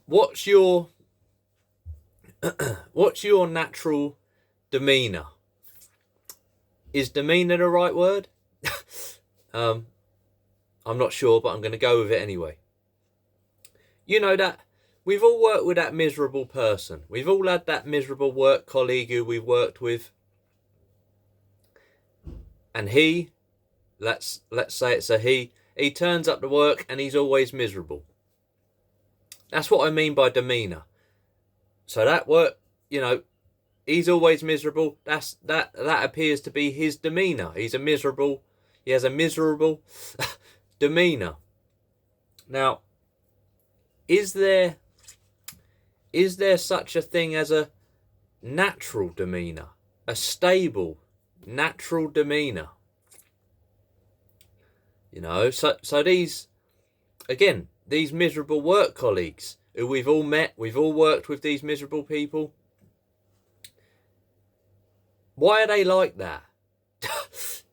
what's your what's your natural demeanor? Is demeanor the right word? um, I'm not sure, but I'm going to go with it anyway. You know that we've all worked with that miserable person. We've all had that miserable work colleague who we've worked with, and let's say it's a he turns up to work and he's always miserable. That's what I mean by demeanor. So that work, he's always miserable. That appears to be his demeanor. He has a miserable demeanor. Now, is there such a thing as a natural demeanor, a stable natural demeanor? So these miserable work colleagues who we've all met, we've all worked with these miserable people. Why are they like that?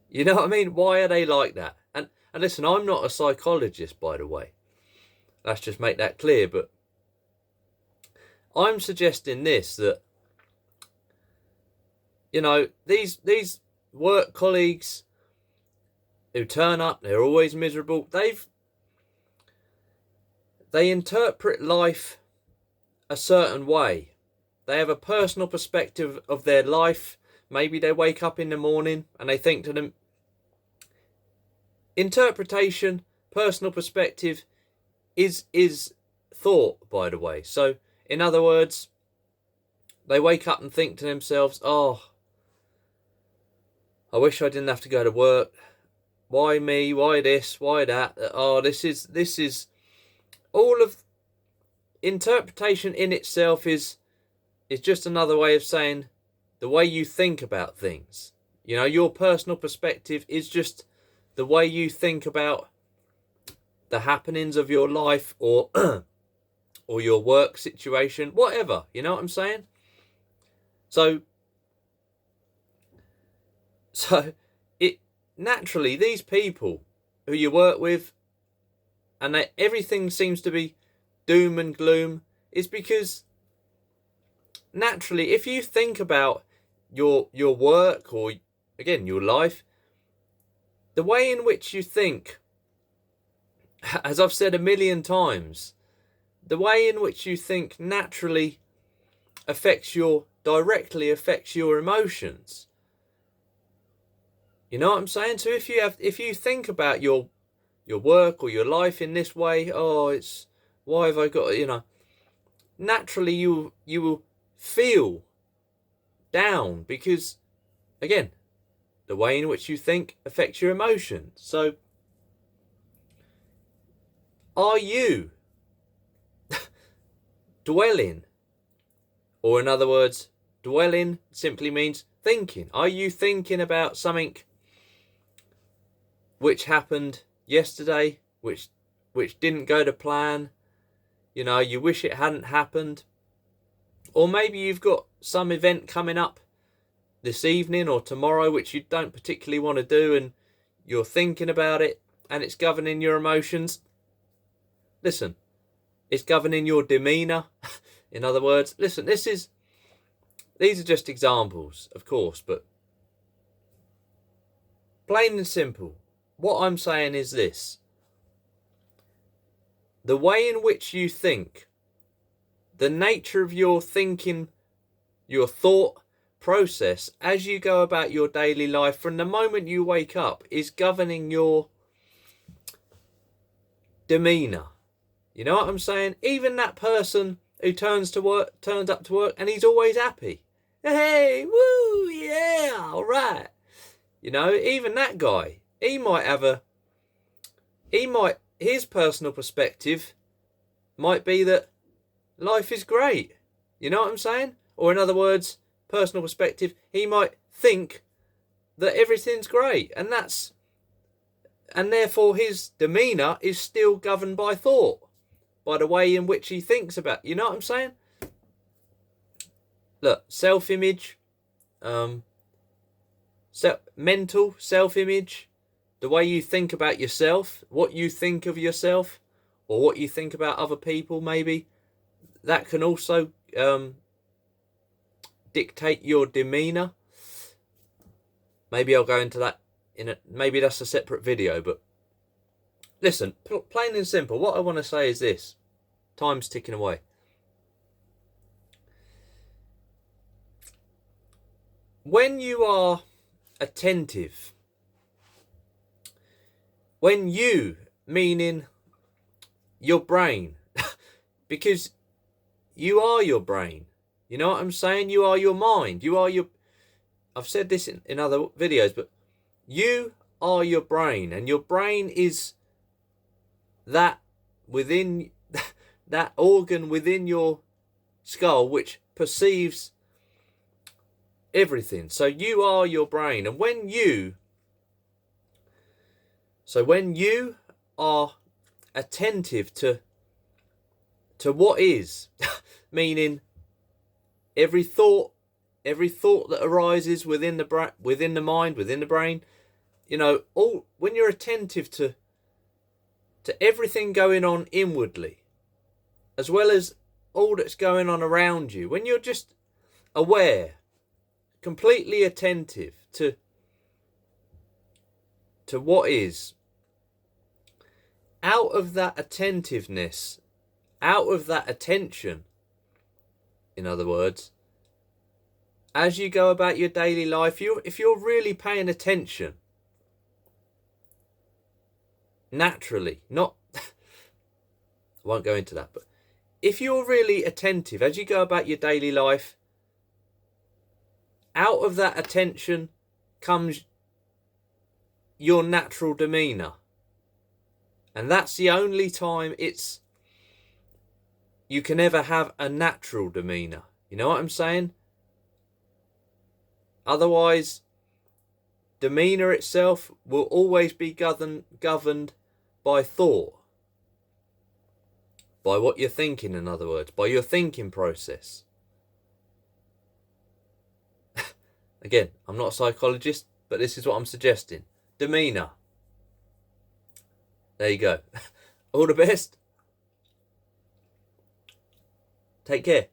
You know what I mean? Why are they like that? And listen, I'm not a psychologist, by the way. Let's just make that clear. But I'm suggesting this, that, these work colleagues who turn up, they're always miserable. They interpret life a certain way. They have a personal perspective of their life. Maybe they wake up in the morning and they think to them, interpretation, personal perspective is thought, by the way. So, in other words, they wake up and think to themselves, oh, I wish I didn't have to go to work. Why me? Why this? Why that? Oh, this is all of interpretation in itself is just another way of saying the way you think about things. Your personal perspective is just the way you think about the happenings of your life or or your work situation, whatever. You know what I'm saying? So it naturally, these people who you work with and everything seems to be doom and gloom is because naturally, if you think about your work or, again, your life, the way in which you think, as I've said a million times, the way in which you think naturally directly affects your emotions. You know what I'm saying? So if you think about your work or your life in this way, why have I got, naturally you will feel down because, again, the way in which you think affects your emotions. So, are you dwelling, or in other words, dwelling simply means thinking. Are you thinking about something which happened yesterday, which didn't go to plan? You wish it hadn't happened. Or maybe you've got some event coming up this evening or tomorrow which you don't particularly want to do, and you're thinking about it and it's governing your emotions. Listen, it's governing your demeanor. In other words, listen, these are just examples, of course, but plain and simple, what I'm saying is this: the way in which you think, the nature of your thinking, your thought process as you go about your daily life from the moment you wake up is governing your demeanor. You know what I'm saying? Even that person who turns up to work and he's always happy. Hey, woo, yeah, all right. Even that guy, his personal perspective might be that life is great. You know what I'm saying? Or in other words, personal perspective, he might think that everything's great, and therefore his demeanor is still governed by thought, by the way in which he thinks about. You know what I'm saying? Look, self-image, mental self-image, the way you think about yourself, what you think of yourself, or what you think about other people, maybe. that can also dictate your demeanor. Maybe I'll go into that maybe that's a separate video, but listen, plain and simple, what I want to say is this. Time's ticking away. When you are attentive, when you, meaning your brain, because you are your brain, you know what I'm saying? You are your mind, you are your, I've said this in other videos, but you are your brain, and your brain is that within that organ within your skull which perceives everything. So you are your brain, and when you are attentive to what is, meaning every thought that arises within the mind, within the brain, you know, when you're attentive to everything going on inwardly, as well as all that's going on around you, when you're just aware, completely attentive to what is, out of that attentiveness, out of that attention, in other words, as you go about your daily life, if you're really paying attention, naturally, not, I won't go into that, but if you're really attentive as you go about your daily life, out of that attention comes your natural demeanor. And that's the only time you can ever have a natural demeanor. You know what I'm saying? Otherwise, demeanor itself will always be governed by thought. By what you're thinking, in other words, by your thinking process. Again, I'm not a psychologist, but this is what I'm suggesting. Demeanor. There you go. All the best. Take care.